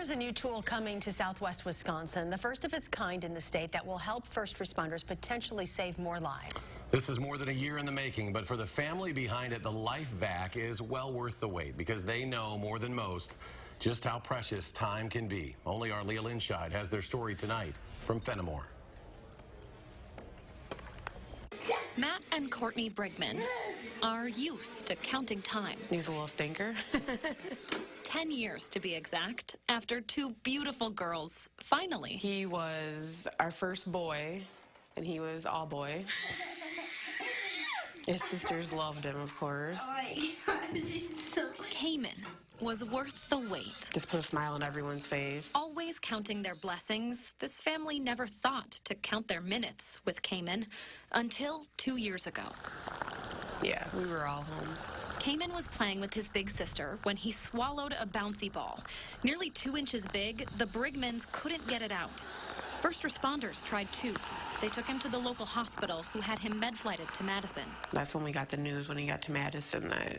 is a new tool coming to southwest Wisconsin, the first of its kind in the state that will help first responders potentially save more lives. This is more than a year in the making, but for the family behind it, the Life Vac is well worth the wait because they know more than most just how precious time can be. Only our Leah Linscheid has their story tonight from Fennimore. Matt and Courtney Brigman are used to counting time. He's a little stinker. 10 years to be exact, after two beautiful girls finally. He was our first boy, and he was all boy. His sisters loved him, of course. Oh my God, this is so... Camynn was worth the wait. Just put a smile on everyone's face. Always counting their blessings, this family never thought to count their minutes with Camynn until 2 years ago. Yeah, we were all home. Camynn was playing with his big sister when he swallowed a bouncy ball. Nearly 2 inches big, the Brigmans couldn't get it out. First responders tried too. They took him to the local hospital, who had him med-flighted to Madison. That's when we got the news when he got to Madison that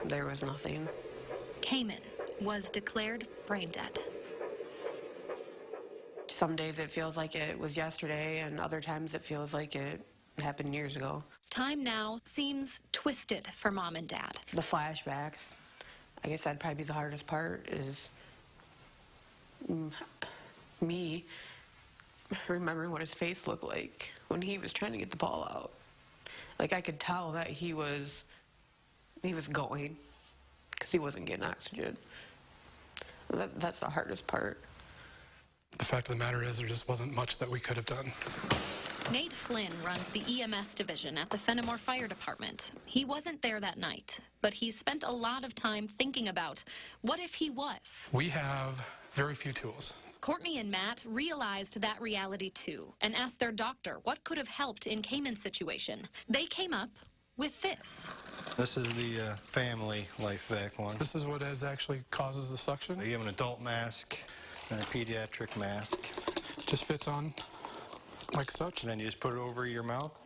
there was nothing. Camynn was declared brain dead. Some days it feels like it was yesterday, and other times it feels like it happened years ago. Time now seems twisted for Mom and Dad. The flashbacks, I guess that'd probably be the hardest part, is me remembering what his face looked like when he was trying to get the ball out. Like, I could tell that he was going because he wasn't getting oxygen. That's the hardest part. The fact of the matter is there just wasn't much that we could have done. Nate Flynn runs the EMS division at the Fennimore Fire Department. He wasn't there that night, but he spent a lot of time thinking about what if he was. We have very few tools. Courtney and Matt realized that reality too and asked their doctor what could have helped in Camon's situation. They came up with this. This is the family Life Vac one. This is what actually causes the suction. You have an adult mask and a pediatric mask. Just fits on like such. And then you just put it over your mouth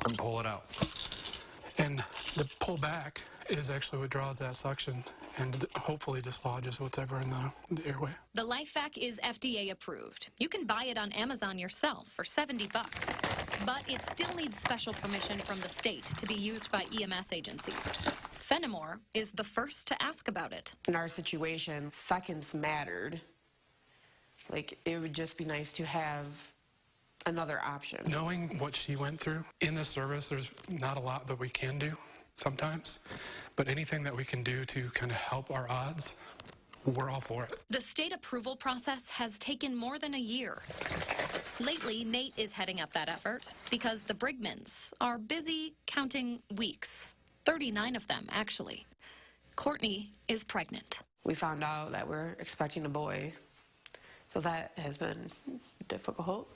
and pull it out. And the pull back is actually what draws that suction and hopefully dislodges whatever in the airway. The Life Vac is FDA approved. You can buy it on Amazon yourself for $70, but it still needs special permission from the state to be used by EMS agencies. Fennimore is the first to ask about it. In our situation, seconds mattered. Like, it would just be nice to have another option. Knowing what she went through in this service, there's not a lot that we can do sometimes, but anything that we can do to kind of help our odds, we're all for it. The state approval process has taken more than a year. Lately, Nate is heading up that effort because the Brigmans are busy counting weeks. 39 of them, actually. Courtney is pregnant. We found out that we're expecting a boy, so that has been difficult.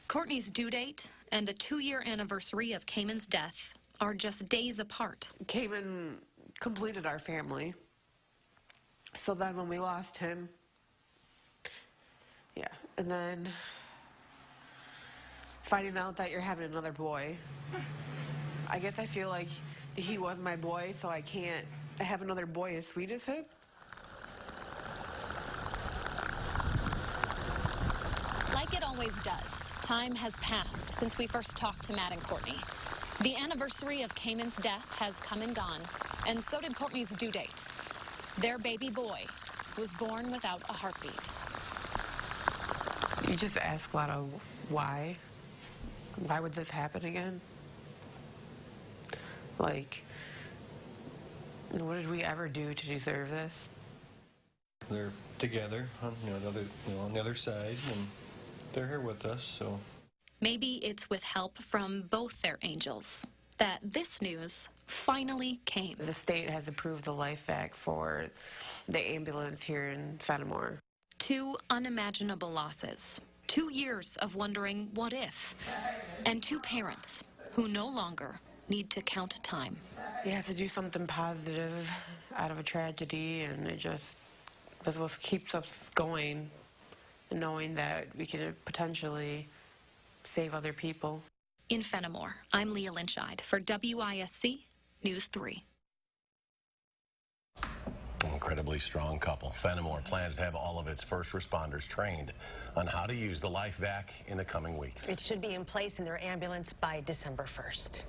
Courtney's due date and the 2-year anniversary of Camon's death are just days apart. Camynn completed our family. So then when we lost him, yeah, and then finding out that you're having another boy, I guess I feel like he was my boy, so I can't have another boy as sweet as him. Like it always does, time has passed since we first talked to Matt and Courtney. The anniversary of Camon's death has come and gone, and so did Courtney's due date. Their baby boy was born without a heartbeat. You just ask a lot of why. Why would this happen again? Like, what did we ever do to deserve this? They're together on, on the other side, and they're here with us, so. Maybe it's with help from both their angels that this news finally came. The state has approved the Life Vac for the ambulance here in Fennimore. 2 unimaginable losses, 2 years of wondering what if, and 2 parents who no longer need to count time. You have to do something positive out of a tragedy, and that's what keeps us going, and knowing that we could potentially save other people. In Fennimore, I'm Leah Linscheid for WISC News 3. incredibly strong couple. Fennimore plans to have all of its first responders trained on how to use the life vac in the coming weeks. It should be in place in their ambulance by December 1st.